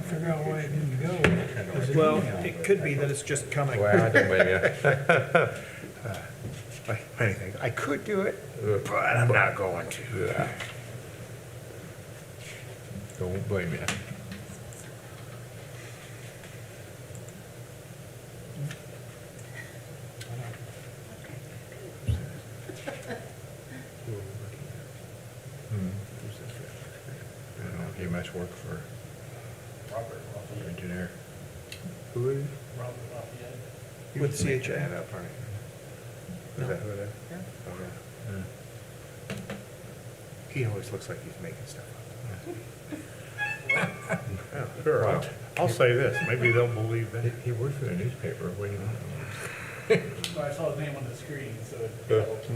figure out why it didn't go. Is it- Well, it could be that it's just coming. Well, I don't blame you. Many things. I could do it, but I'm not going to. Yeah. Don't blame you. I don't know, you much work for Robert Lafayette. engineer. Who is it? Robert Lafayette. With Make CHA. that up, aren't you? Is that who it is? Yeah. Okay. He always looks like he's making stuff up. Yeah, sure. I'll say this, maybe they'll believe that. He worked for the newspaper, what do you know? Well, I saw his name on the screen, so it helped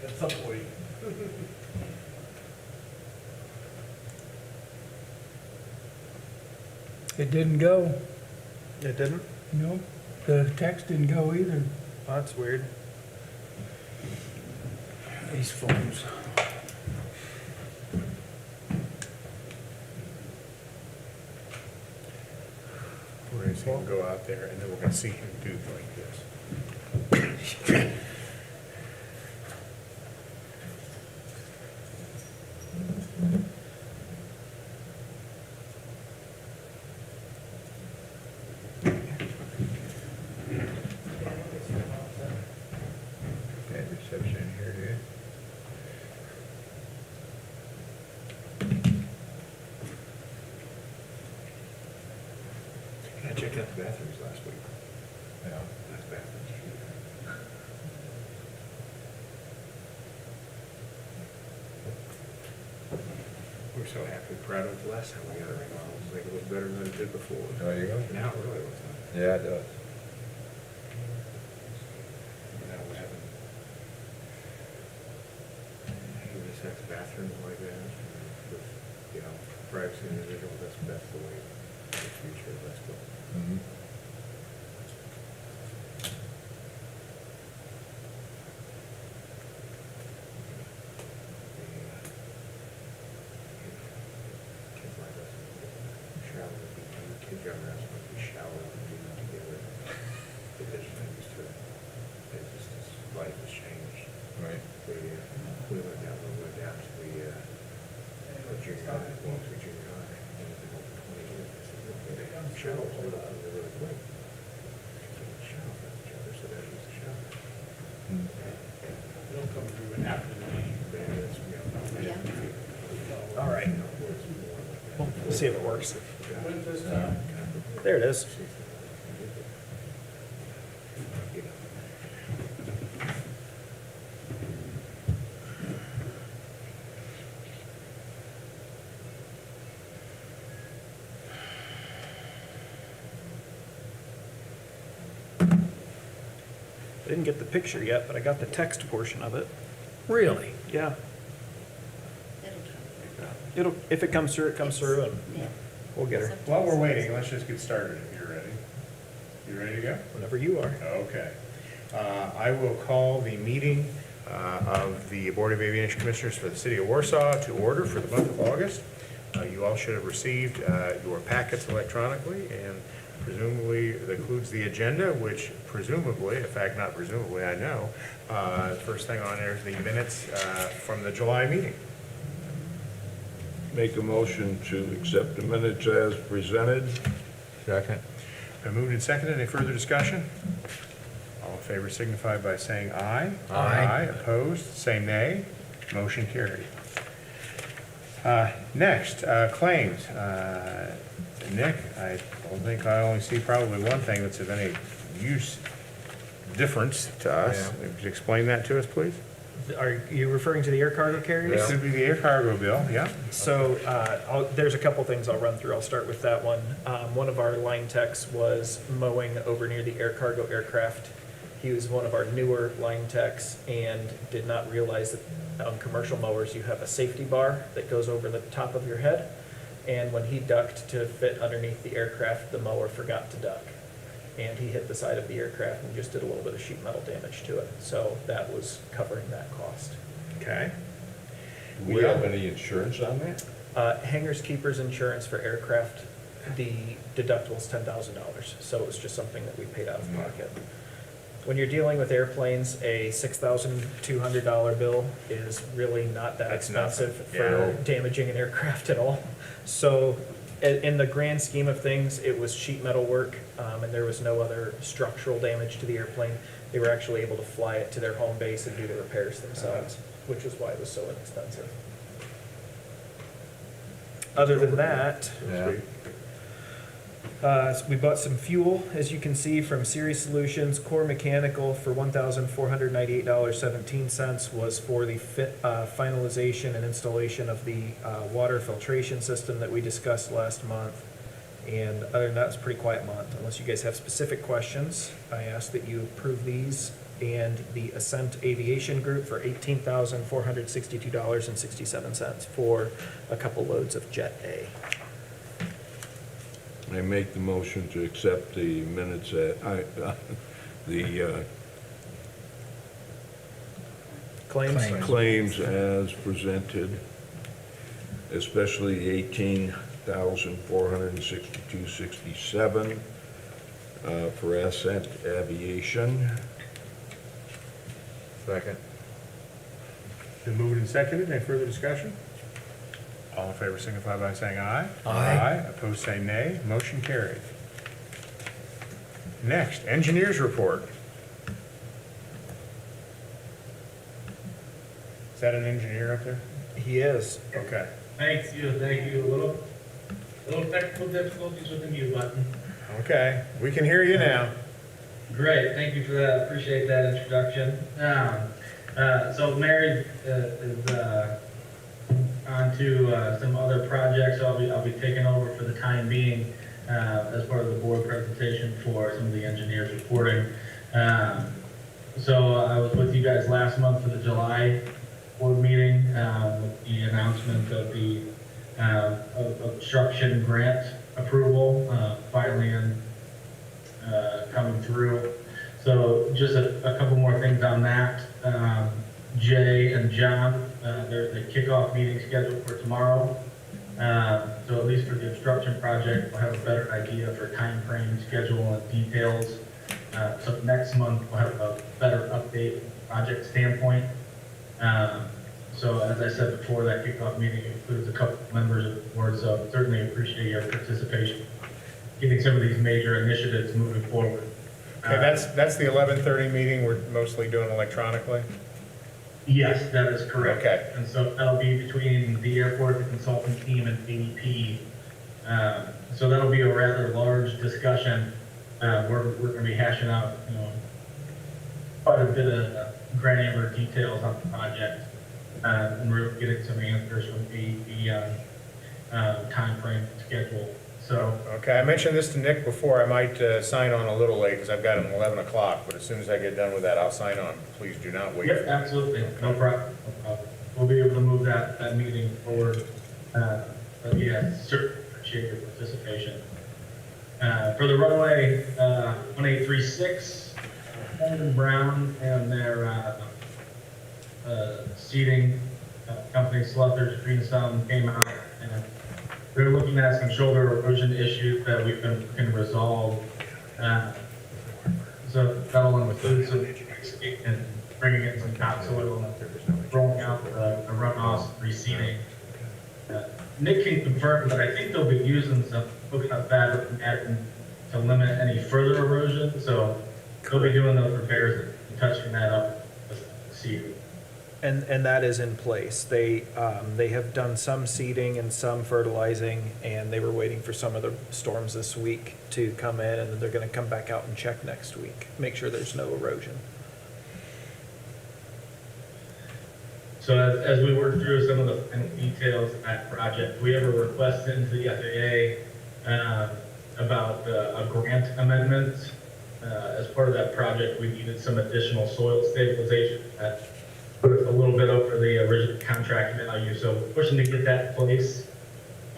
at some point. It didn't go. It didn't? No, the text didn't go either. Oh, that's weird. These phones. We're gonna see him go out there and then we're gonna see him do like this. Bad reception here, dude. I checked out the bathrooms last week. Yeah. Nice bathrooms. We're so happy, proud of the last time we got a remodel. It's like it looked better than it did before. There you go. Now it really looks nice. Yeah, it does. Now we're having unisex bathrooms like that with, you know, privacy individual, that's the way in the future, that's what. Mhm. Kids like us, shower, kids younger than us, we shower and do that together. It is used to it. It's just, this life has changed. Right. We went down to the junior high, once we junior high, and it's been over 20 years. I said, look, they have showers, they're really quick. So we shower with each other, so that was the shower. They'll come through after the meeting. All right. We'll see if it works. There it is. I didn't get the picture yet, but I got the text portion of it. Really? Yeah. It'll, if it comes through, it comes through, and Yeah. we'll get her While we're waiting, let's just get started if you're ready. You ready to go? whenever you are. Okay. I will call the meeting of the Board of Aviation Commissioners for the City of Warsaw to order for the month of August. You all should have received your packets electronically, and presumably that includes the agenda, which presumably, in fact, not presumably, I know, first thing on there is the minutes from the July meeting. Make a motion to accept the minutes as presented. Second. Been moved and seconded. Any further discussion? All in favor signify by saying aye. Aye. Opposed, say nay. Motion carried. Next, claims. Nick, I don't think I only see probably one thing that's of any difference to us. Yeah. Could you explain that to us, please? Are you referring to the air cargo carriers? This would be the air cargo bill, yeah? So there's a couple things I'll run through. I'll start with that one. One of our line techs was mowing over near the air cargo aircraft. He was one of our newer line techs and did not realize that on commercial mowers you have a safety bar that goes over the top of your head. And when he ducked to fit underneath the aircraft, the mower forgot to duck. And he hit the side of the aircraft and just did a little bit of sheet metal damage to it. So that was covering that cost. Okay. Do we have any insurance on that? Hangars Keepers insurance for aircraft the deductible's $10,000, so it was just something that we paid out of pocket. When you're dealing with airplanes, a $6,200 bill is really not that That's expensive nothing, for yeah. damaging an aircraft at all. So in the grand scheme of things, it was sheet metal work, and there was no other structural damage to the airplane. They were actually able to fly it to their home base and do the repairs themselves, which is why it was so inexpensive. Other than that, Yeah. so we bought some fuel, as you can see, from Series Solutions. Core Mechanical for $1,498.17 was for the finalization and installation of the water filtration system that we discussed last month. And other than that, it's a pretty quiet month. Unless you guys have specific questions, I ask that you approve these. And the Ascent Aviation Group for $18,462.67 for a couple loads of Jet A. I make the motion to accept the minutes the Claims? claims as presented, especially 18,462.67 for Ascent Aviation. Second. Been moved and seconded. Any further discussion? All in favor signify by saying aye. Aye. Opposed, say nay. Motion carried. Next, engineers report. Is that an engineer up there? He is. Okay. Thank you. A little technical difficulties with the mute button. Okay, we can hear you now. Great, thank you for that, appreciate that introduction. So Mary is on to some other projects. I'll be taking over for the time being as part of the board presentation for some of the engineers reporting. So I was with you guys last month for the July board meeting with the announcement of the obstruction grant approval finally coming through. So just a couple more things on that. Jay and John, there's a kickoff meeting scheduled for tomorrow. So at least for the obstruction project, we'll have a better idea for time frame, schedule, and details. So next month, we'll have a better update from the project standpoint. So as I said before, that kickoff meeting includes a couple of members of the board, so certainly appreciate your participation, getting some of these major initiatives moving forward. Okay, that's the 11:30 meeting we're mostly doing electronically? Yes, that is correct. Okay. And so that'll be between the airport, the consulting team, and AEP. So that'll be a rather large discussion. We're going to be hashing out, quite a bit of granular details on the project, and we're getting some answers from AEP on timeframe schedule. So Okay, I mentioned this to Nick before. I might sign on a little late because I've got him 11 o'clock, but as soon as I get done with that, I'll sign on. Please do not wait. yep, absolutely, no problem. We'll be able to move that meeting forward. But yeah, certainly appreciate your participation. For the runway 1836, Holden Brown and their seating company, Sluthers Greenstone, came out and they're looking at some shoulder erosion issues that we've been looking to resolve. So that'll include some and bringing in some topsoil and rolling out the runoffs, reseeding. Nick can confirm, but I think they'll be using some coconut fabric and matting to limit any further erosion. So they'll be doing those repairs and touching that up with seed. And that is in place. They have done some seeding and some fertilizing, and they were waiting for some of the storms this week to come in, and then they're gonna come back out and check next week, make sure there's no erosion. So as we work through some of the final details of that project, we have a request into the FAA about a grant amendment. As part of that project, we needed some additional soil stabilization that put us a little bit over the original contract value, so we're pushing to get that in place.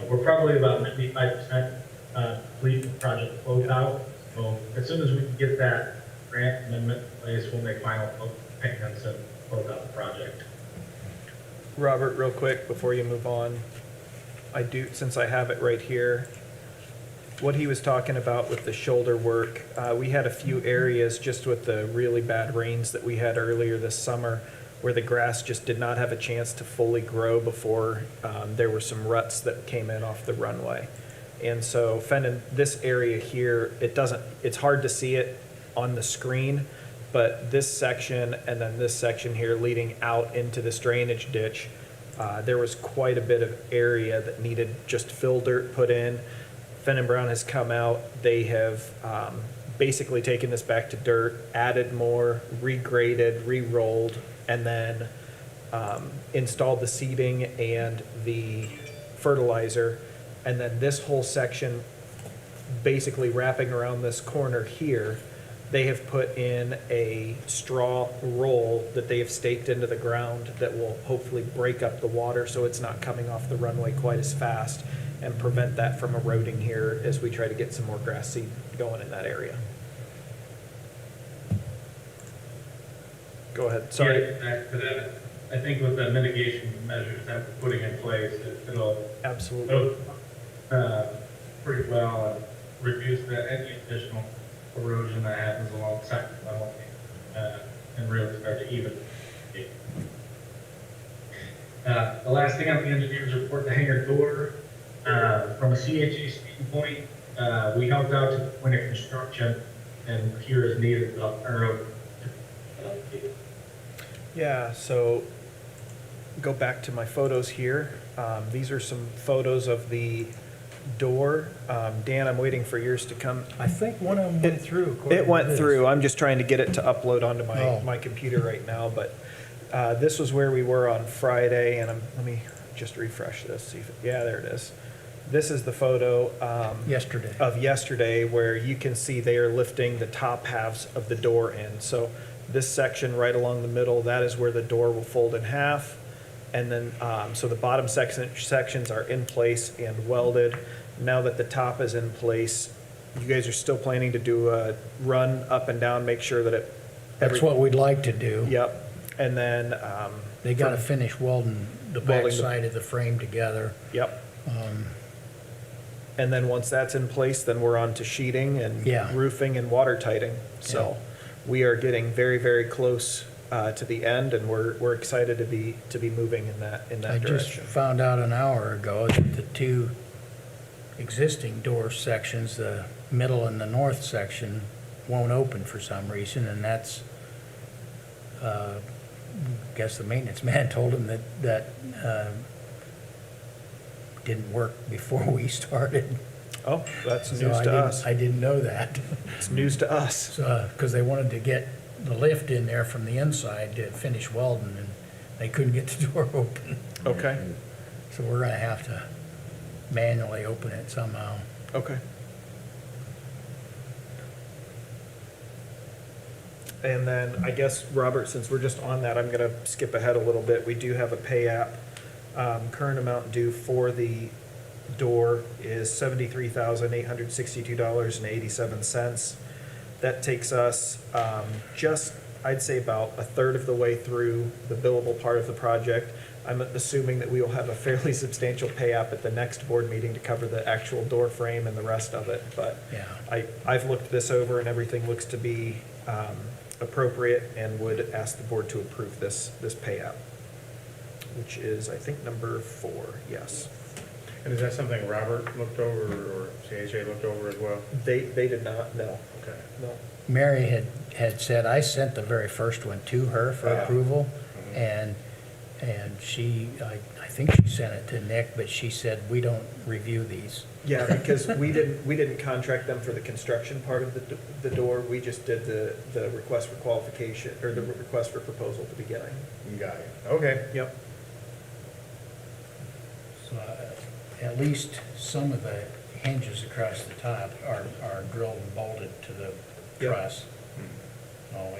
We're probably about 95% complete with project closeout. So as soon as we can get that grant amendment in place, we'll make final payments and close out the project. Robert, real quick, before you move on, since I have it right here, what he was talking about with the shoulder work, we had a few areas just with the really bad rains that we had earlier this summer where the grass just did not have a chance to fully grow before there were some ruts that came in off the runway. And so Fenton, this area here, it's hard to see it on the screen, but this section and then this section here leading out into this drainage ditch, there was quite a bit of area that needed just fill dirt put in. Fenton Brown has come out. They have basically taken this back to dirt, added more, regraded, re-rolled, and then installed the seeding and the fertilizer. And then this whole section, basically wrapping around this corner here, they have put in a straw roll that they have staked into the ground that will hopefully break up the water so it's not coming off the runway quite as fast and prevent that from eroding here as we try to get some more grass seed going in that area. Go ahead, sorry. Yeah, back to that. I think with the mitigation measures that we're putting in place, it'll Absolutely. pretty well reduce any additional erosion that happens along the second level and really start to even. The last thing on the engineer's report, the hangar door, from a CHA standpoint, we helped out to the point of construction and here is needed, I'll turn it over. Yeah, so go back to my photos here. These are some photos of the door. Dan, I'm waiting for yours to come. I think one of them went through. according It to went this. through. I'm just trying to get it to upload onto Oh. my computer right now, but this was where we were on Friday, and let me just refresh this, see if, yeah, there it is. This is the photo Yesterday. of yesterday where you can see they are lifting the top halves of the door in. So this section right along the middle, that is where the door will fold in half. And then, so the bottom sections are in place and welded. Now that the top is in place, you guys are still planning to do a run up and down, make sure that it. That's what we'd like to do. Yep. And then, They gotta finish welding the Welding back the- side of the frame together. yep. And then once that's in place, then we're on to sheeting and Yeah. roofing and water tighting. So we are getting very, very close to the end, and we're excited to be moving in that I just direction. found out an hour ago that the two existing door sections, the middle and the north section, won't open for some reason, and that's, I guess the maintenance man told him that didn't work before we started. Oh, that's So news to us. I didn't know that. It's news to us. Because they wanted to get the lift in there from the inside to finish welding, and they couldn't get the door open. Okay, So we're gonna have to manually open it somehow. okay. And then, I guess, Robert, since we're just on that, I'm gonna skip ahead a little bit. We do have a pay app. Current amount due for the door is $73,862.87. That takes us just, I'd say about a third of the way through the billable part of the project. I'm assuming that we will have a fairly substantial pay app at the next board meeting to cover the actual door frame and the rest of it. But Yeah. I've looked this over and everything looks to be appropriate and would ask the board to approve this pay app, which is, I think, number 4, yes. And is that something Robert looked over or CHA looked over as well? They did not, no, Okay. no. Mary had said, I sent the very first one to her for Yeah. approval, Mhm. and she, I think she sent it to Nick, but she said, we don't review these. Yeah, because we didn't contract them for the construction part of the door. We just did the request for qualification, or the request for proposal at the beginning. You got it. Okay. Yep. So at least some of the hinges across the top are drilled and bolted to the Yep. truss. No,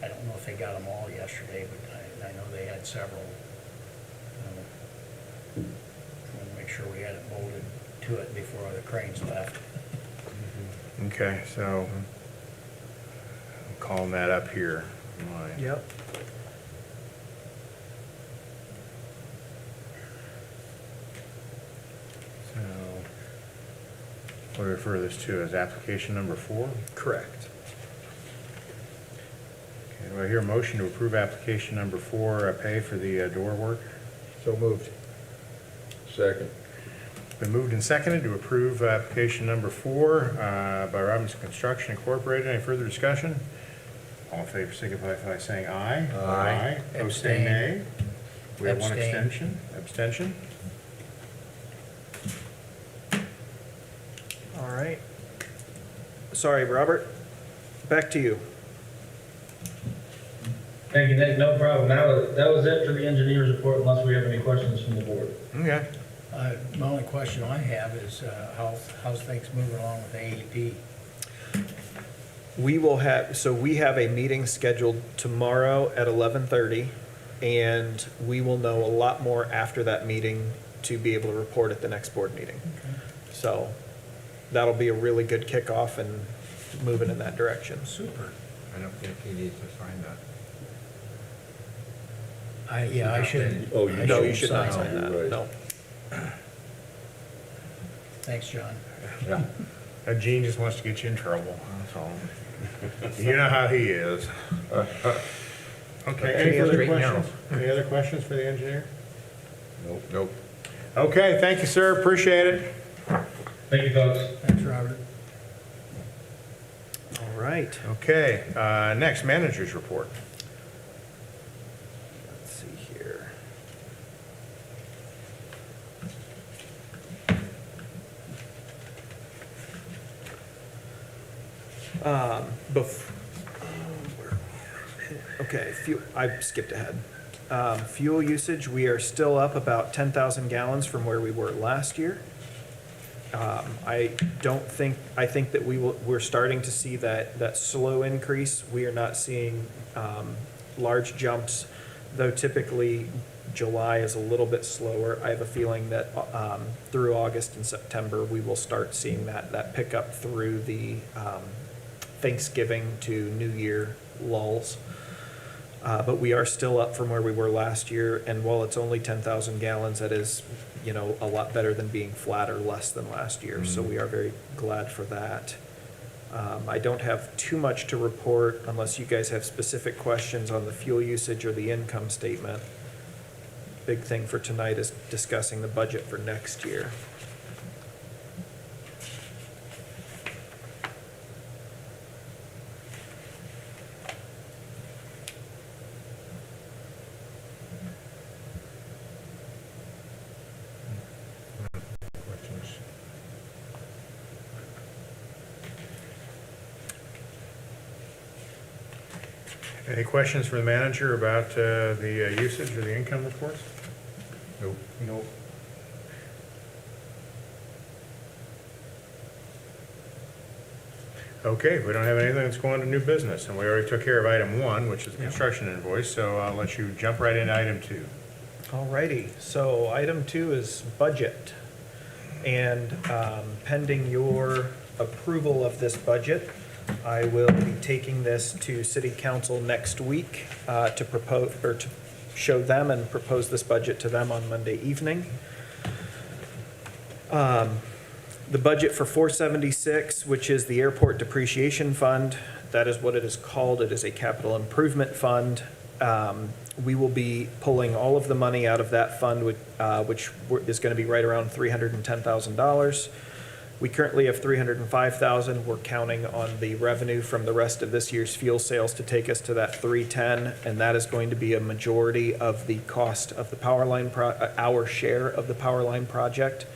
I don't know if they got them all yesterday, but I know they had several. Want to make sure we had it bolted to it before the cranes left. Okay, so I'm calling that up here. Mine. Yep. So, We'll refer this to as application number 4. Correct. Okay, do I hear a motion to approve application number 4, pay for the door work? So moved. Second. Been moved and seconded to approve application number 4 by Robinson Construction Incorporated. Any further discussion? All in favor signify by saying aye. Aye. Opposed, say Abstain. nay. We have one Abstain. abstention. All right. Sorry, Robert. Back to you. Thank you, Nick, no problem. That was it for the engineer's report, unless we have any questions from the board. Okay. My only question I have is, how's things moving along with AEP? We have a meeting scheduled tomorrow at 11:30, and we will know a lot more after that meeting to be able to report at the next board meeting. So that'll be a really good kickoff and moving in that direction. Super. I don't think he needs to sign that. I should. Oh, you I No, don't you should not sign sign it, that, right. no. Thanks, John. Yeah. Gene just wants to get you in trouble. That's all. You know how he is. Okay, any further Straight and narrow. questions? Any other questions for the engineer? Nope. Nope. Okay, thank you, sir. Appreciate it. Thank you, folks. Thanks, Robert. All right. Okay, next, managers report. Let's see here. Okay, I skipped ahead. Fuel usage, we are still up about 10,000 gallons from where we were last year. I think that we're starting to see that slow increase. We are not seeing large jumps, though typically July is a little bit slower. I have a feeling that through August and September, we will start seeing that pick up through the Thanksgiving to New Year lulls. But we are still up from where we were last year, and while it's only 10,000 gallons, that is, a lot better than being flat or less than last year, so we are very glad for that. I don't have too much to report unless you guys have specific questions on the fuel usage or the income statement. Big thing for tonight is discussing the budget for next year. Questions? Any questions for the manager about the usage or the income reports? Nope. Nope. Okay, we don't have anything that's going to new business, and we already took care of item 1, which is the construction invoice, so I'll let you jump right into item 2. Alrighty, so item 2 is budget. And pending your approval of this budget, I will be taking this to city council next week to propose, or to show them and propose this budget to them on Monday evening. The budget for 476, which is the airport depreciation fund, that is what it is called. It is a capital improvement fund. We will be pulling all of the money out of that fund, which is going to be right around $310,000. We currently have $305,000. We're counting on the revenue from the rest of this year's fuel sales to take us to that $310,000, and that is going to be a majority of the cost of the power line, our share of the power line project.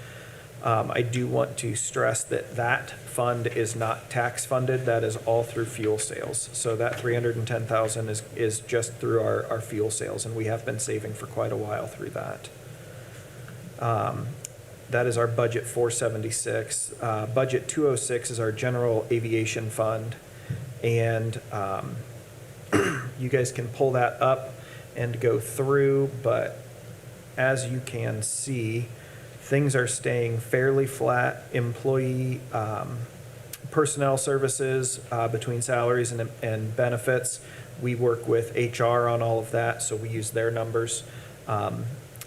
I do want to stress that that fund is not tax funded. That is all through fuel sales. So that $310,000 is just through our fuel sales, and we have been saving for quite a while through that. That is our budget 476. Budget 206 is our general aviation fund, and you guys can pull that up and go through, but as you can see, things are staying fairly flat. Employee personnel services between salaries and benefits. We work with HR on all of that, so we use their numbers.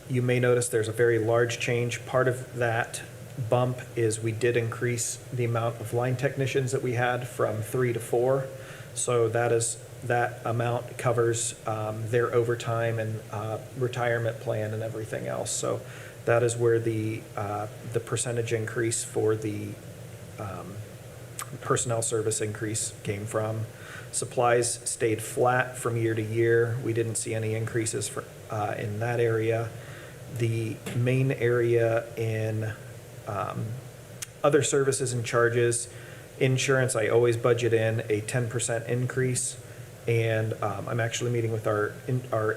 You may notice there's a very large change. Part of that bump is we did increase the amount of line technicians that we had from 3 to 4. So that amount covers their overtime and retirement plan and everything else. So that is where the percentage increase for the personnel service increase came from. Supplies stayed flat from year to year. We didn't see any increases in that area. The main area in other services and charges, insurance, I always budget in a 10% increase. And I'm actually meeting with our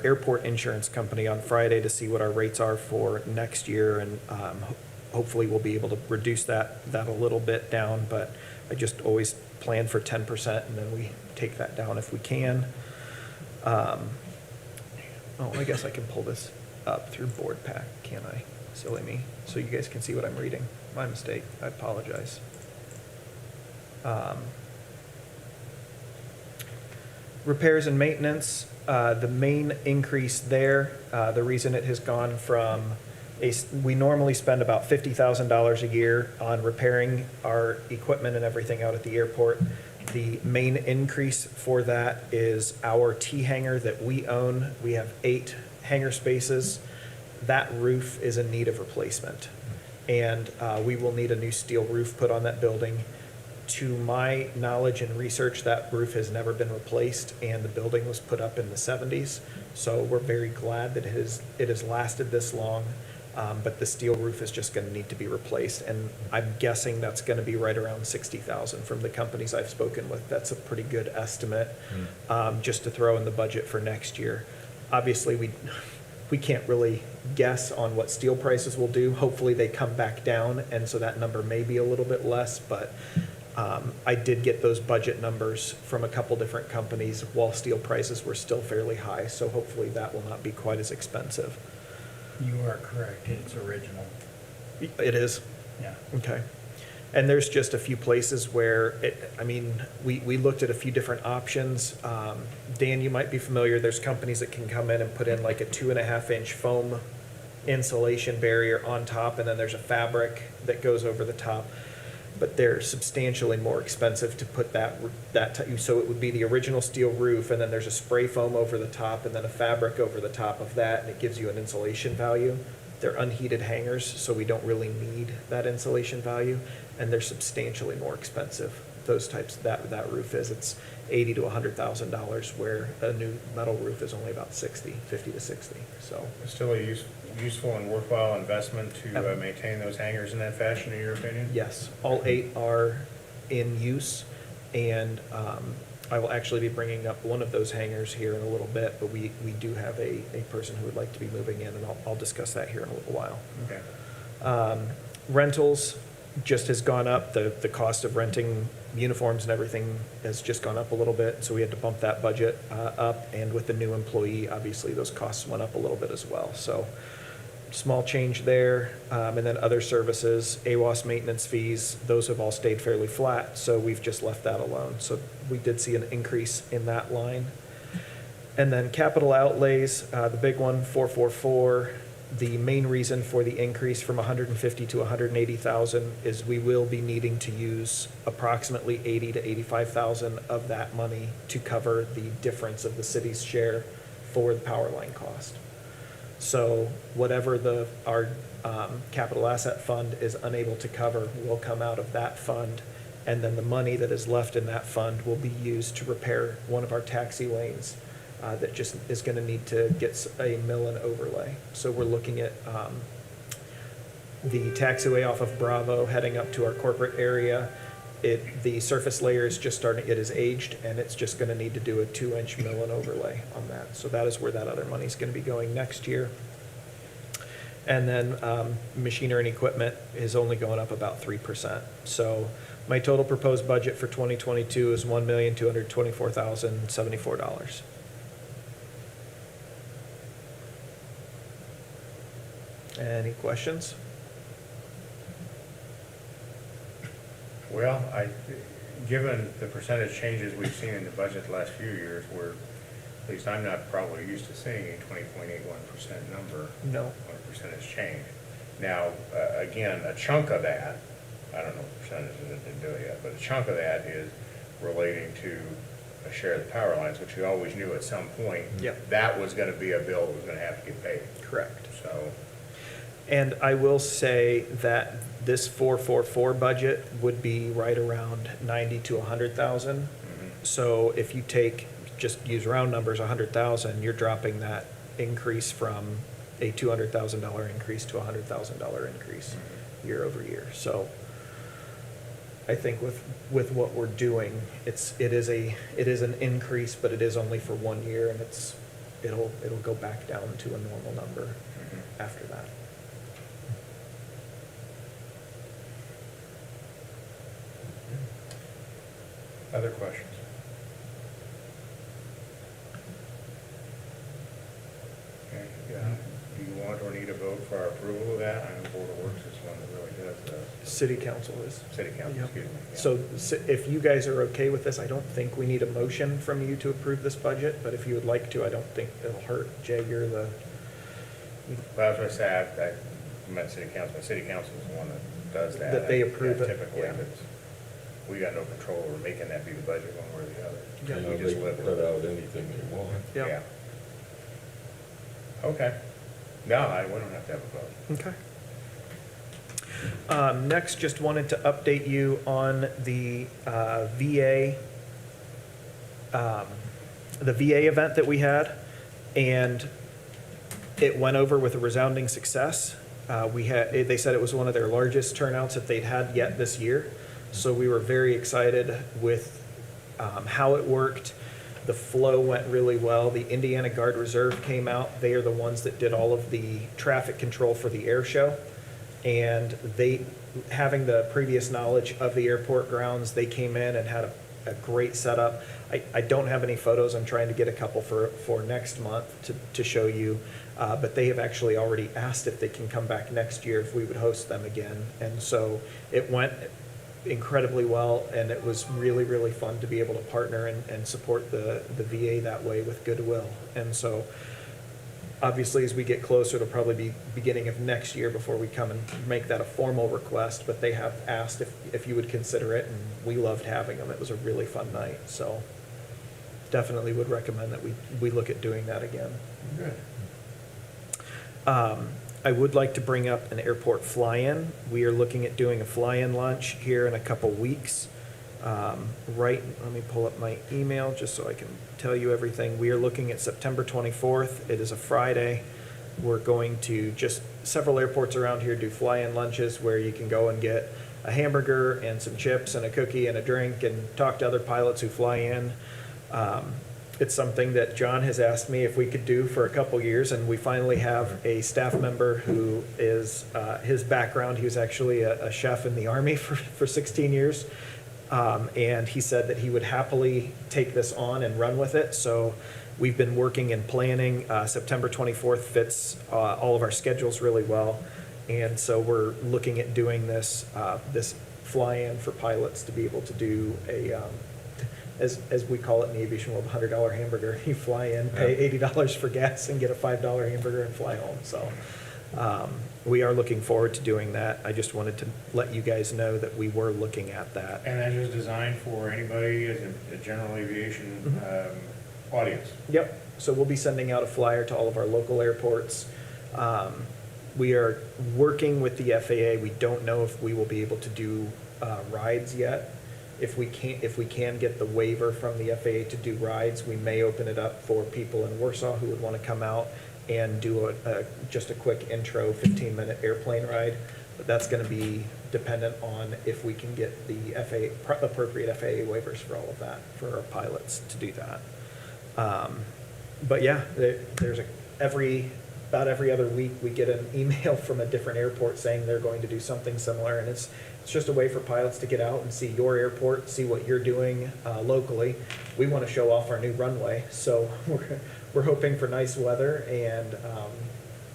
airport insurance company on Friday to see what our rates are for next year. And hopefully we'll be able to reduce that a little bit down. But I just always plan for 10%, and then we take that down if we can. I guess I can pull this up through board pack, can't I? Silly me. So you guys can see what I'm reading. My mistake. I apologize. Repairs and maintenance, the main increase there, the reason it has gone from we normally spend about $50,000 a year on repairing our equipment and everything out at the airport. The main increase for that is our T hangar that we own. We have 8 hangar spaces. That roof is in need of replacement. And we will need a new steel roof put on that building. To my knowledge and research, that roof has never been replaced, and the building was put up in the 70s. So we're very glad that it has lasted this long. But the steel roof is just going to need to be replaced, and I'm guessing that's going to be right around $60,000 from the companies I've spoken with. That's a pretty good estimate, just to throw in the budget for next year. Obviously, we can't really guess on what steel prices will do. Hopefully, they come back down, and so that number may be a little bit less. But I did get those budget numbers from a couple different companies while steel prices were still fairly high. So hopefully, that will not be quite as expensive. You are correct, it's original. It is? Yeah. Okay. And there's just a few places where, we looked at a few different options. Dan, you might be familiar, there's companies that can come in and put in like a 2.5-inch foam insulation barrier on top, and then there's a fabric that goes over the top. But they're substantially more expensive to put so it would be the original steel roof, and then there's a spray foam over the top, and then a fabric over the top of that, and it gives you an insulation value. They're unheated hangars, so we don't really need that insulation value, and they're substantially more expensive. Those types, that roof is, it's $80,000 to $100,000, where a new metal roof is only about $50,000 to $60,000. So It's still a useful and worthwhile investment to maintain those hangars in that fashion, in your opinion? yes, all 8 are in use, and I will actually be bringing up one of those hangars here in a little bit, but we do have a person who would like to be moving in, and I'll discuss that here in a little while. Okay. Rentals just has gone up. The cost of renting uniforms and everything has just gone up a little bit, so we had to bump that budget up, and with the new employee, obviously those costs went up a little bit as well. So small change there. And then other services, AWAS maintenance fees, those have all stayed fairly flat, so we've just left that alone. So we did see an increase in that line. And then capital outlays, the big one, 444. The main reason for the increase from 150 to 180,000 is we will be needing to use approximately 80 to 85,000 of that money to cover the difference of the city's share for the power line cost. So whatever our capital asset fund is unable to cover will come out of that fund, and then the money that is left in that fund will be used to repair one of our taxi lanes that just is going to need to get a mill and overlay. So we're looking at the taxiway off of Bravo heading up to our corporate area. The surface layer is just starting, it is aged, and it's just going to need to do a 2-inch mill and overlay on that. So that is where that other money is going to be going next year. And then machinery and equipment is only going up about 3%. So my total proposed budget for 2022 is $1,224,074. Any questions? Well, given the percentage changes we've seen in the budget the last few years, where at least I'm not probably used to seeing a 20.81% number No. on a percentage change. Now, again, a chunk of that, I don't know what percentages, it didn't do it yet, but a chunk of that is relating to a share of the power lines, which we always knew at some point. Yep. That was gonna be a bill that was gonna have to get paid, Correct. so. And I will say that this 444 budget would be right around 90 to 100,000. So if you take, just use round numbers, 100,000, you're dropping that increase from a $200,000 increase to a $100,000 increase year over year. So I think with what we're doing, it is an increase, but it is only for 1 year, and it'll go back down to a normal number after that. Other questions? Okay, do you want or need a vote for our approval of that? I know Board of Works is one that really does the, City council is. City Council, Yep. excuse me. yeah. So if you guys are okay with this, I don't think we need a motion from you to approve this budget, but if you would like to, I don't think it'll hurt. Jay, you're the, Well, I was gonna say, I meant City Council, but City Council is the one that does that. That they approve Yeah, it, Typically, yeah. but we got no control over making that be the budget one way or the other. Yeah. You know, We they just can live put with it. out anything they want. yeah. Okay. No, we don't have to have a vote. Okay. Next, just wanted to update you on the VA, event that we had, and it went over with a resounding success. They said it was one of their largest turnouts that they'd had yet this year, so we were very excited with how it worked. The flow went really well. The Indiana Guard Reserve came out. They are the ones that did all of the traffic control for the air show. And they, having the previous knowledge of the airport grounds, they came in and had a great setup. I don't have any photos. I'm trying to get a couple for next month to show you. But they have actually already asked if they can come back next year if we would host them again. And so it went incredibly well, and it was really, really fun to be able to partner and support the VA that way with goodwill. And so obviously, as we get closer, it'll probably be beginning of next year before we come and make that a formal request, but they have asked if you would consider it, and we loved having them. It was a really fun night, so definitely would recommend that we look at doing that again. Good. I would like to bring up an airport fly-in. We are looking at doing a fly-in lunch here in a couple weeks. Let me pull up my email just so I can tell you everything. We are looking at September 24th. It is a Friday. We're going to just several airports around here do fly-in lunches where you can go and get a hamburger and some chips and a cookie and a drink and talk to other pilots who fly in. It's something that John has asked me if we could do for a couple years, and we finally have a staff member who is, his background, he was actually a chef in the Army for 16 years. And he said that he would happily take this on and run with it. So we've been working and planning. September 24th fits all of our schedules really well. And so we're looking at doing this fly-in for pilots to be able to do as we call it in the aviation world, $100 hamburger. You fly in, pay $80 for gas, and get a $5 hamburger and fly home. So we are looking forward to doing that. I just wanted to let you guys know that we were looking at that. And that is designed for anybody as a general aviation audience. Yep, so we'll be sending out a flyer to all of our local airports. We are working with the FAA. We don't know if we will be able to do rides yet. If we can get the waiver from the FAA to do rides, we may open it up for people in Warsaw who would want to come out and do just a quick intro 15-minute airplane ride. But that's going to be dependent on if we can get the appropriate FAA waivers for all of that, for our pilots to do that. But yeah, there's about every other week we get an email from a different airport saying they're going to do something similar, and it's just a way for pilots to get out and see your airport, see what you're doing locally. We want to show off our new runway, so we're hoping for nice weather and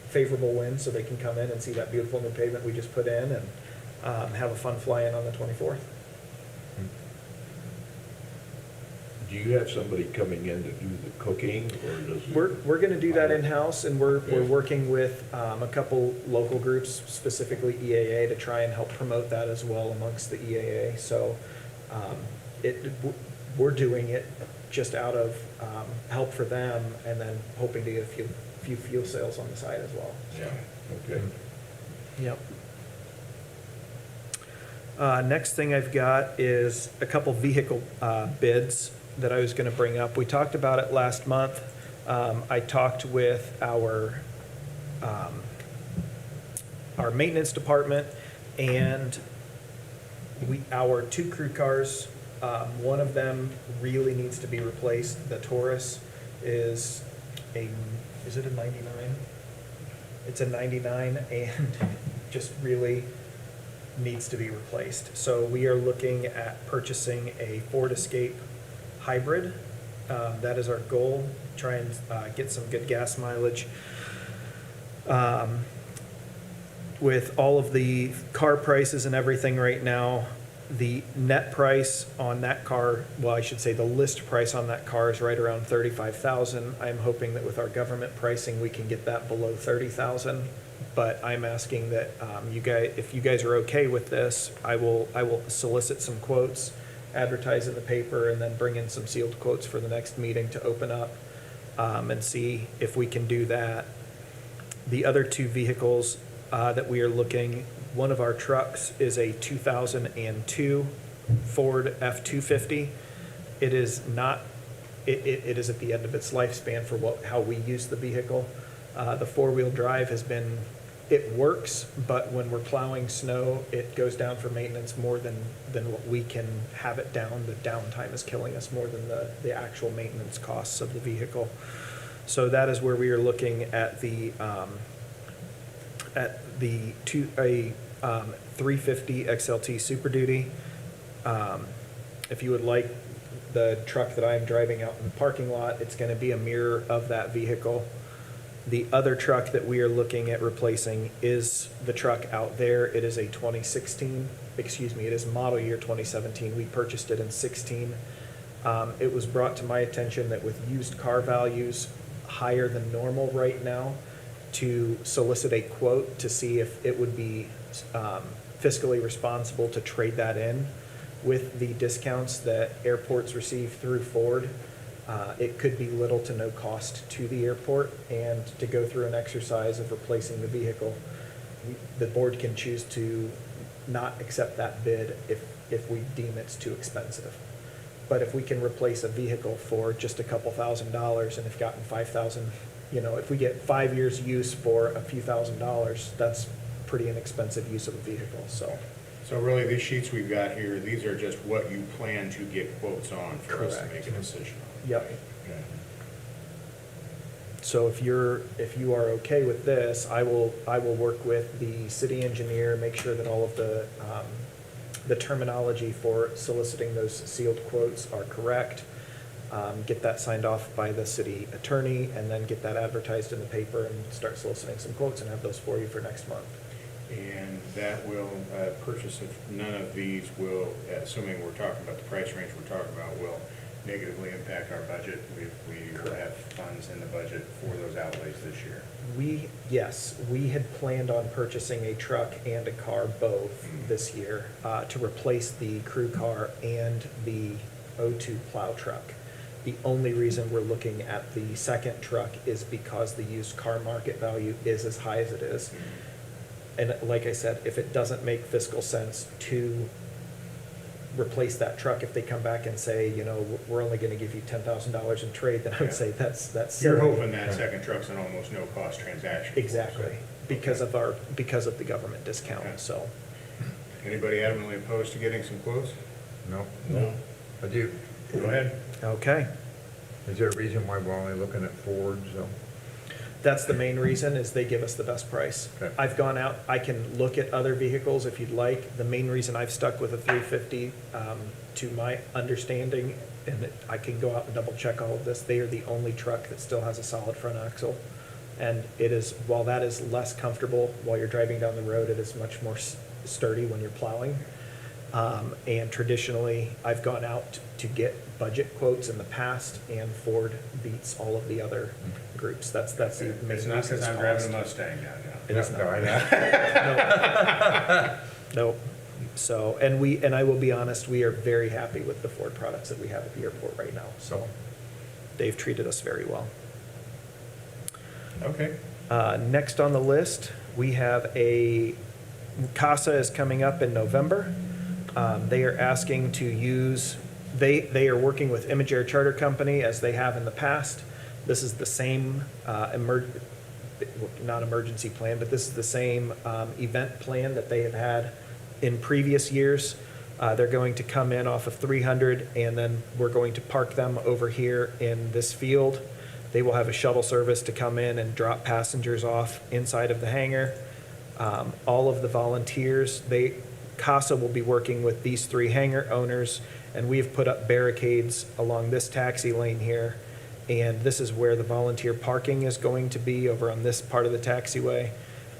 favorable winds so they can come in and see that beautiful new pavement we just put in and have a fun fly-in on the 24th. Do you have somebody coming in to do the cooking, or does? We're gonna do that in-house, and we're working with a couple local groups, specifically EAA, to try and help promote that as well amongst the EAA. So we're doing it just out of help for them, and then hoping to get a few fuel sales on the side as well. Yeah, okay. Yep. Next thing I've got is a couple vehicle bids that I was going to bring up. We talked about it last month. I talked with our maintenance department, and our two crew cars, one of them really needs to be replaced. The Taurus is it a 99? It's a 99 and just really needs to be replaced. So we are looking at purchasing a Ford Escape hybrid. That is our goal, try and get some good gas mileage. With all of the car prices and everything right now, the net price on that car, well, I should say the list price on that car is right around $35,000. I'm hoping that with our government pricing, we can get that below $30,000. But I'm asking that if you guys are okay with this, I will solicit some quotes, advertise in the paper, and then bring in some sealed quotes for the next meeting to open up and see if we can do that. The other two vehicles that we are looking, one of our trucks is a 2002 Ford F-250. It is not, it is at the end of its lifespan for how we use the vehicle. The four-wheel drive it works, but when we're plowing snow, it goes down for maintenance more than what we can have it down. The downtime is killing us more than the actual maintenance costs of the vehicle. So that is where we are looking at the 350 XLT Super Duty. If you would like the truck that I'm driving out in the parking lot, it's going to be a mirror of that vehicle. The other truck that we are looking at replacing is the truck out there. It is a 2016, it is model year 2017. We purchased it in 16. It was brought to my attention that with used car values higher than normal right now, to solicit a quote to see if it would be fiscally responsible to trade that in. With the discounts that airports receive through Ford, it could be little to no cost to the airport, and to go through an exercise of replacing the vehicle, the board can choose to not accept that bid if we deem it's too expensive. But if we can replace a vehicle for just a couple $1,000s, and have gotten 5,000, if we get 5 years use for a few $1,000s, that's pretty inexpensive use of a vehicle, so. So really, these sheets we've got here, these are just what you plan to get quotes on for us to Correct. make a decision on. Yep. right? Okay. So if you are okay with this, I will work with the city engineer, make sure that all of the terminology for soliciting those sealed quotes are correct, get that signed off by the city attorney, and then get that advertised in the paper and start soliciting some quotes and have those for you for next month. And that will, purchase of none of these will, assuming we're talking about the price range we're talking about, will negatively impact our budget. We will have funds in the budget for those outlays this year. We had planned on purchasing a truck and a car both this year to replace the crew car and the O2 plow truck. The only reason we're looking at the second truck is because the used car market value is as high as it is. And like I said, if it doesn't make fiscal sense to replace that truck, if they come back and say, we're only going to give you $10,000 in trade, then I would say that's You're silly. hoping that second truck's an almost no-cost transaction. Exactly, because of the government discount, Okay. so. Anybody adamantly opposed to getting some quotes? No? No. I do. Go ahead. Okay, Is there a reason why we're only looking at Fords, though? that's the main reason, is they give us the best price. Okay. I've gone out, I can look at other vehicles if you'd like. The main reason I've stuck with a 350, to my understanding, and I can go out and double check all of this, they are the only truck that still has a solid front axle. And it is, while that is less comfortable while you're driving down the road, it is much more sturdy when you're plowing. And traditionally, I've gone out to get budget quotes in the past, and Ford beats all of the other groups. That's the main It's not reason because I'm it's driving a cost. Mustang down now. It is No, not. I know. Nope. So, and I will be honest, we are very happy with the Ford products that we have at the airport right now. So they've treated us very well. Okay. Next on the list, we have CASA is coming up in November. They are asking to use, they are working with Imager Charter Company as they have in the past. This is the same not emergency plan, but this is the same event plan that they have had in previous years. They're going to come in off of 300, and then we're going to park them over here in this field. They will have a shuttle service to come in and drop passengers off inside of the hangar. All of the volunteers, CASA will be working with these 3 hangar owners, and we've put up barricades along this taxi lane here. And this is where the volunteer parking is going to be, over on this part of the taxiway.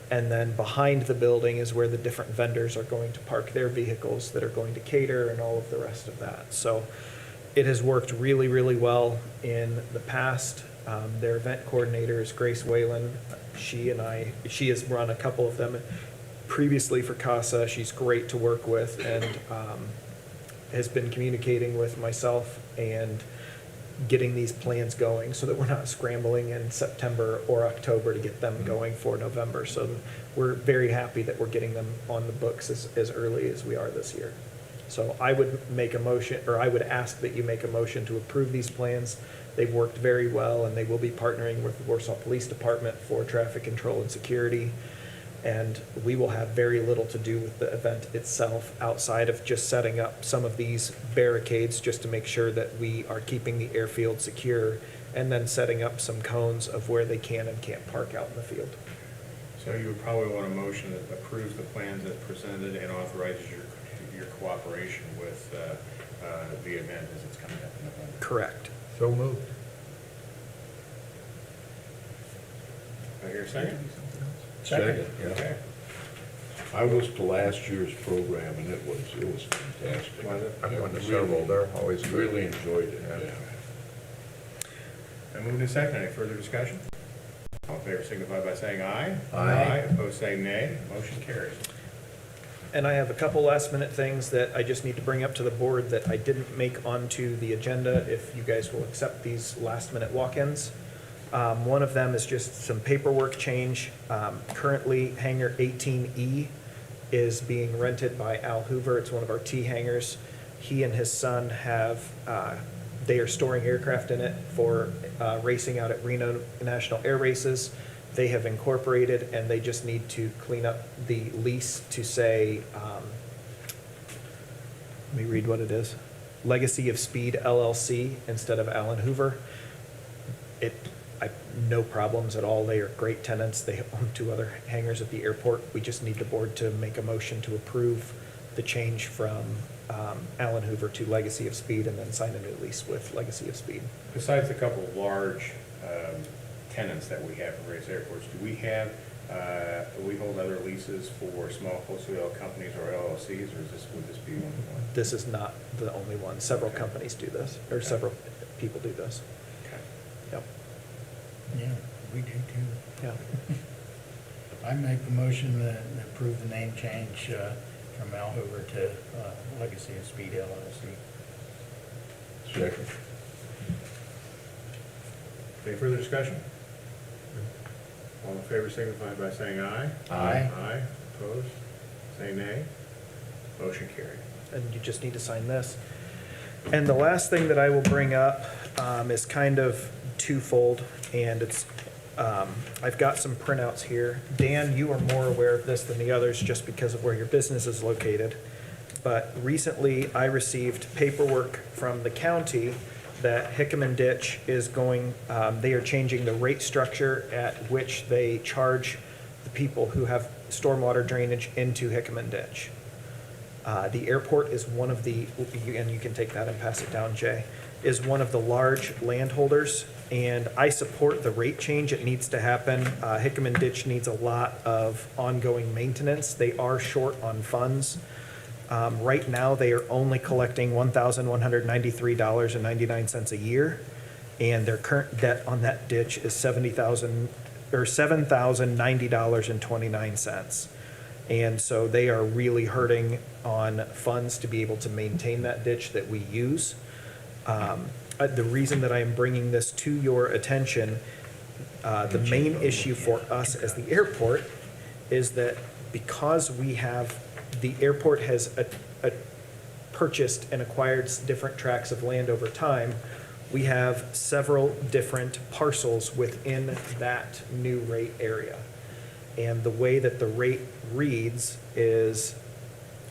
And then behind the building is where the different vendors are going to park their vehicles that are going to cater and all of the rest of that. So it has worked really, really well in the past. Their event coordinator is Grace Whalen. She has run a couple of them previously for CASA. She's great to work with, and has been communicating with myself and getting these plans going so that we're not scrambling in September or October to get them going for November. So we're very happy that we're getting them on the books as early as we are this year. So I would make a motion, or I would ask that you make a motion to approve these plans. They've worked very well, and they will be partnering with the Warsaw Police Department for traffic control and security. And we will have very little to do with the event itself outside of just setting up some of these barricades just to make sure that we are keeping the airfield secure, and then setting up some cones of where they can and can't park out in the field. So you would probably want a motion that approves the plans as presented and authorizes your cooperation with the event as it's coming up in November. Correct. So moved. Do I hear a second? Second, yeah. Okay. I was to last year's program, and it was fantastic. Was it? I've gone to several, they're always good. Really enjoyed it, Yeah. yeah. I moved in second. Any further discussion? All in favor signify by saying aye. Aye. Opposed, say nay. Motion carries. And I have a couple last minute things that I just need to bring up to the board that I didn't make onto the agenda, if you guys will accept these last minute walk-ins. One of them is just some paperwork change. Currently, hangar 18E is being rented by Al Hoover. It's one of our T hangars. He and his son they are storing aircraft in it for racing out at Reno National Air Races. They have incorporated, and they just need to clean up the lease to say, let me read what it is, Legacy of Speed LLC instead of Allen Hoover. No problems at all. They are great tenants. They own 2 other hangars at the airport. We just need the board to make a motion to approve the change from Allen Hoover to Legacy of Speed, and then sign a new lease with Legacy of Speed. Besides a couple of large tenants that we have in various airports, do we hold other leases for small wholesale companies or LLCs, or would this be one? This is not the only one. Several Okay. companies do this, or Okay. several people do this. Okay. Yep. Yeah, we do too. Yeah. I make the motion to approve the name change from Al Hoover to Legacy of Speed LLC. Second. Any further discussion? All in favor signify by saying aye. Aye. Aye. Opposed? Say nay. Motion carried. And you just need to sign this. And the last thing that I will bring up is kind of twofold, and it's, I've got some printouts here. Dan, you are more aware of this than the others just because of where your business is located. But recently, I received paperwork from the county that Hickman Ditch is they are changing the rate structure at which they charge the people who have stormwater drainage into Hickman Ditch. The airport is one of the, and you can take that and pass it down, Jay, is one of the large landholders, and I support the rate change. It needs to happen. Hickman Ditch needs a lot of ongoing maintenance. They are short on funds. Right now, they are only collecting $1,193.99 a year, and their current debt on that ditch is $7,090.29. And so they are really hurting on funds to be able to maintain that ditch that we use. The reason that I am bringing this to your attention, the main issue for us as the airport is that because the airport has purchased and acquired different tracts of land over time, we have several different parcels within that new rate area. And the way that the rate reads is,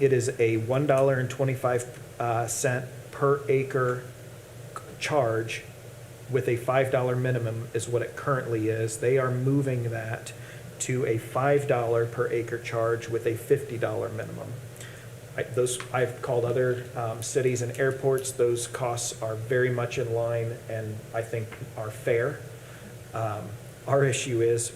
it is a $1.25 per acre charge with a $5 minimum is what it currently is. They are moving that to a $5 per acre charge with a $50 minimum. I've called other cities and airports. Those costs are very much in line and I think are fair. Our issue is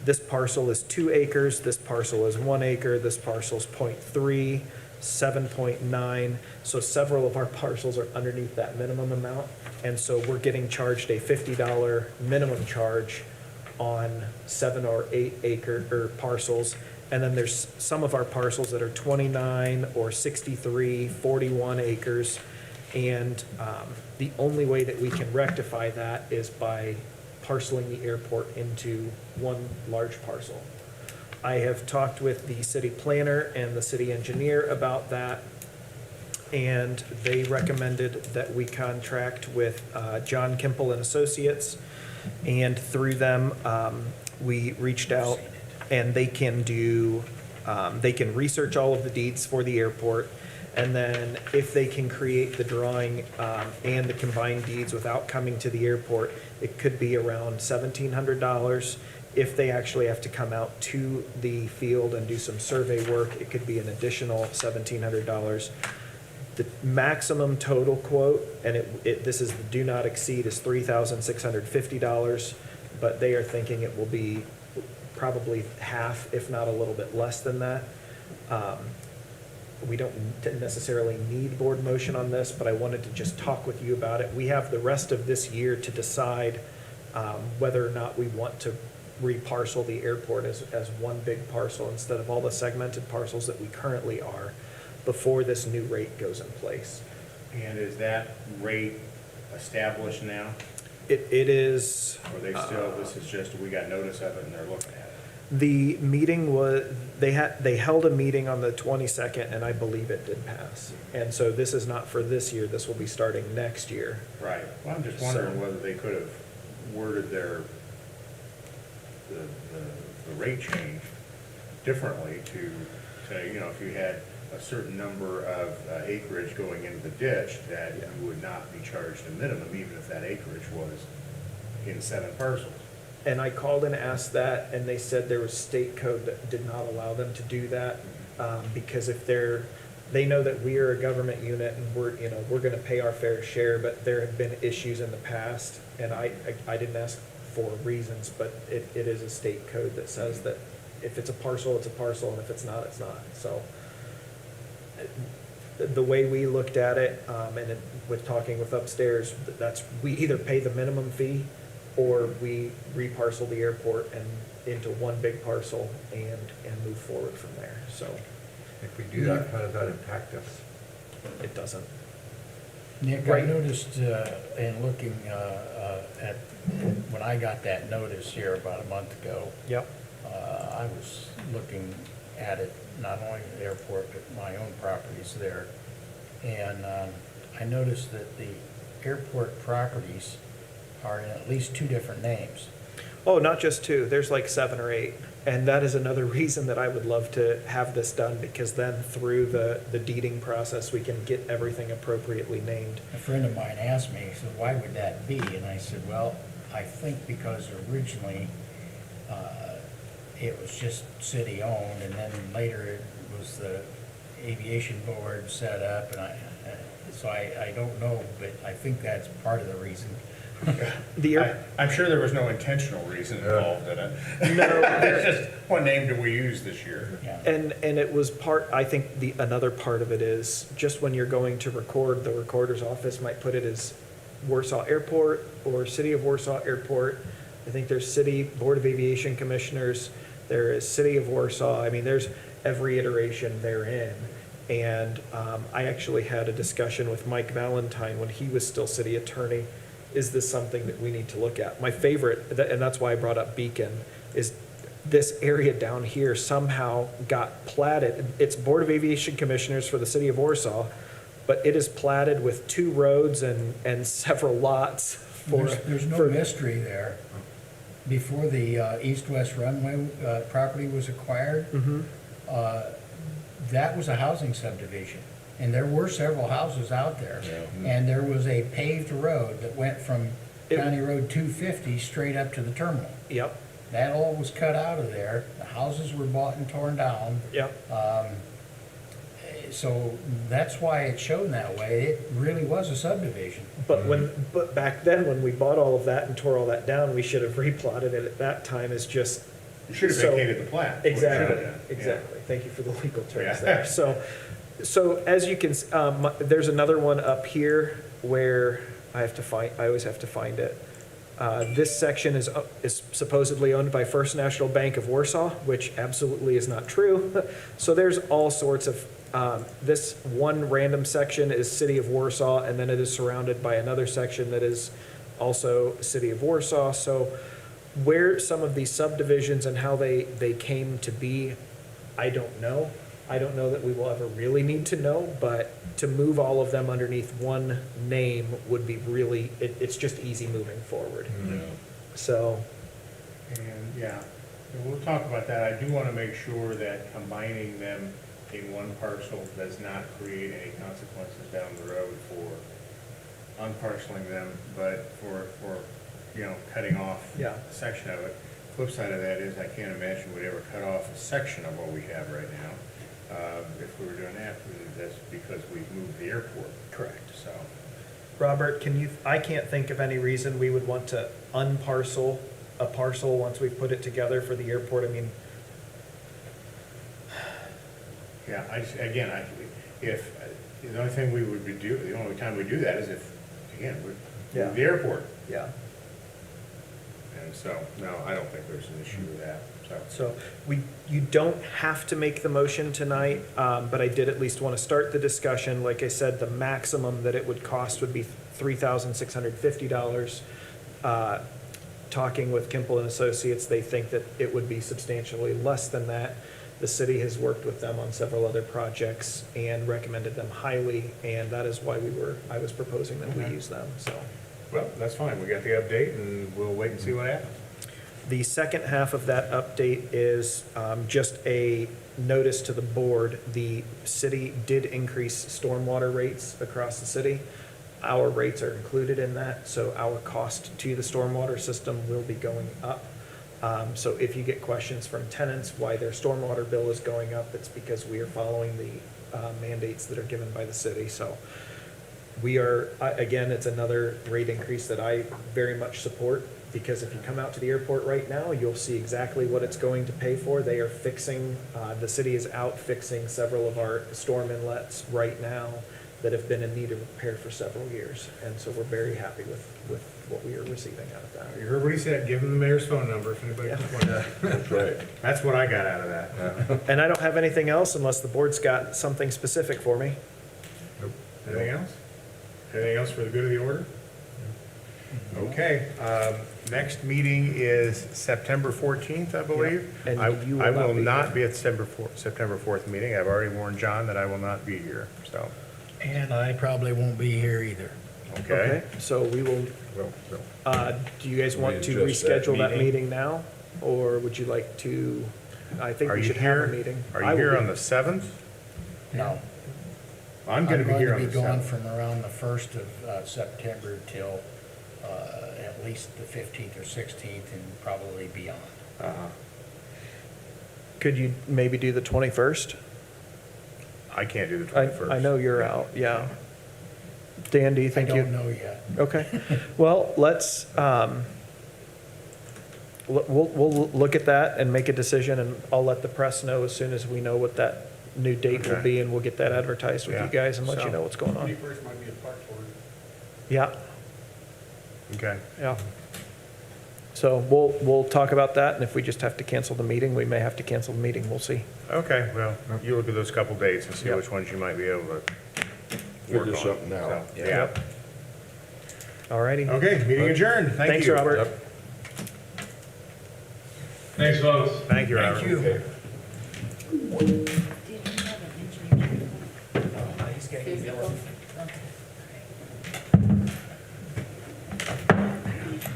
this parcel is 2 acres, this parcel is 1 acre, this parcel is 0.3, 7.9. So several of our parcels are underneath that minimum amount. And so we're getting charged a $50 minimum charge on 7 or 8 acre parcels. And then there's some of our parcels that are 29 or 63, 41 acres. And the only way that we can rectify that is by parceling the airport into one large parcel. I have talked with the city planner and the city engineer about that, and they recommended that we contract with John Kimple and Associates, and through them, we reached out, and they can research all of the deeds for the airport, and then if they can create the drawing and the combined deeds without coming to the airport, it could be around $1,700. If they actually have to come out to the field and do some survey work, it could be an additional $1,700. The maximum total quote, and this is the do not exceed, is $3,650, but they are thinking it will be probably half, if not a little bit less than that. We don't necessarily need board motion on this, but I wanted to just talk with you about it. We have the rest of this year to decide whether or not we want to reparcel the airport as one big parcel instead of all the segmented parcels that we currently are before this new rate goes in place. And is that rate established now? It is. Or they still, this is just, we got notice of it and they're looking at it? The meeting was, they held a meeting on the 22nd, and I believe it did pass. And so this is not for this year, this will be starting next year. Right. Well, I'm just wondering whether they could have worded the rate change differently to say, if you had a certain number of acreage going into the ditch, that you would not be charged a minimum, even if that acreage was in 7 parcels. And I called and asked that, and they said there was state code that did not allow them to do that, because if they know that we are a government unit and we're going to pay our fair share, but there have been issues in the past, and I didn't ask for reasons, but it is a state code that says that if it's a parcel, it's a parcel, and if it's not, it's not. So the way we looked at it, with talking with upstairs, we either pay the minimum fee or we reparcel the airport and into one big parcel and move forward from there. So If we do that, how does that impact us? it doesn't. Nick, I Right. noticed in looking at, when I got that notice here about a month ago, Yep. I was looking at it, not only the airport, but my own properties there. And I noticed that the airport properties are in at least 2 different names. Oh, not just 2. There's like 7 or 8. And that is another reason that I would love to have this done, because then through the deeding process, we can get everything appropriately named. A friend of mine asked me, he said, why would that be? And I said, well, I think because originally it was just city-owned, and then later it was the Aviation Board set up, and so I don't know, but I think that's part of the reason. I'm sure there was no intentional reason involved in it. No, It's just, what name did we use this year? Yeah. and it was I think another part of it is just when you're going to record, the recorder's office might put it as Warsaw Airport or City of Warsaw Airport. I think there's City Board of Aviation Commissioners, there is City of Warsaw. I mean, there's every iteration therein. And I actually had a discussion with Mike Valentine when he was still city attorney. Is this something that we need to look at? My favorite, and that's why I brought up Beacon, is this area down here somehow got platted. It's Board of Aviation Commissioners for the City of Warsaw, but it is platted with 2 roads and several lots for. There's no for- mystery there. Before the east-west runway property was acquired, Mhm. that was a housing subdivision. And there were several houses out there. Yeah. And there was a paved road that went from It- County Road 250 straight up to the terminal. Yep, That all was cut out of there. The houses were bought and torn down. yep. So that's why it's shown that way. It really was a subdivision. But back then, when we bought all of that and tore all that down, we should have replotted it at that time as just. You should have So- vacated the plat. Exactly, Yeah. exactly. Thank you for the legal terms Yeah. there. So as you can, there's another one up here where I always have to find it. This section is supposedly owned by First National Bank of Warsaw, which absolutely is not true. So there's all sorts of, this one random section is City of Warsaw, and then it is surrounded by another section that is also City of Warsaw. So where some of these subdivisions and how they came to be, I don't know. I don't know that we will ever really need to know, but to move all of them underneath one name would be really, it's just easy moving forward. Yeah. So, And, yeah, and we'll talk about that. I do want to make sure that combining them in one parcel does not create any consequences down the road for unparceling them, but for, cutting off Yeah. a section of it. Flip side of that is I can't imagine we'd ever cut off a section of what we have right now. If we were doing that, that's because we've moved the airport. correct. So, Robert, I can't think of any reason we would want to unparcel a parcel once we've put it together for the airport. I mean, yeah, if, the only thing we would do, the only time we do that is if, again, we Yeah. move the airport. yeah. And so, no, I don't think there's an issue with that, so. So you don't have to make the motion tonight, but I did at least want to start the discussion. Like I said, the maximum that it would cost would be $3,650. Talking with Kimple and Associates, they think that it would be substantially less than that. The city has worked with them on several other projects and recommended them highly, and that is why I was proposing that we use them, so. Well, that's fine, we got the update, and we'll wait and see what happens. The second half of that update is just a notice to the board. The city did increase stormwater rates across the city. Our rates are included in that, so our cost to the stormwater system will be going up. So if you get questions from tenants why their stormwater bill is going up, it's because we are following the mandates that are given by the city. So we are, again, it's another rate increase that I very much support, because if you come out to the airport right now, you'll see exactly what it's going to pay for. They are fixing, the city is out fixing several of our storm inlets right now that have been in need of repair for several years. And so we're very happy with what we are receiving out of that. You heard what he said, give him the mayor's phone number if anybody wants. That's right. That's what I got out of that. And I don't have anything else unless the board's got something specific for me. Anything else? Anything else for the good of the order? Okay, next meeting is September 14th, I believe. Yeah, and I you will I not will be not here. be at September 4th meeting. I've already warned John that I will not be here, so, And I probably won't be here either. okay? So we will, do you guys want to Readjust that reschedule that meeting. meeting now? Or would you like to, I think Are we you should have here? a meeting. Are I you will here be. on the 7th? No. I'm gonna be here on the gone 7th. from around the 1st of September till at least the 15th or 16th and probably beyond. Uh-huh. Could you maybe do the 21st? I can't do the 21st. I know you're out, yeah. Dan, do you I think you? don't know yet. Okay, well, let's, we'll look at that and make a decision, and I'll let the press know as soon as we know what that new date will Okay. be, and we'll get that advertised with Yeah. you guys and let you So- know what's going on. 21st might be a park board. Yeah, Okay. yeah. So we'll talk about that, and if we just have to cancel the meeting, we may have to cancel the meeting, we'll see. Okay, well, you look at those couple dates and see Yep. which ones you might be able to work Figure on. something out. So, Yeah. All righty. Okay, meeting adjourned. Thank you. Thanks, Robert. Yep. Thanks, folks. Thank you, Robert. Thank you. Okay.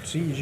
See you,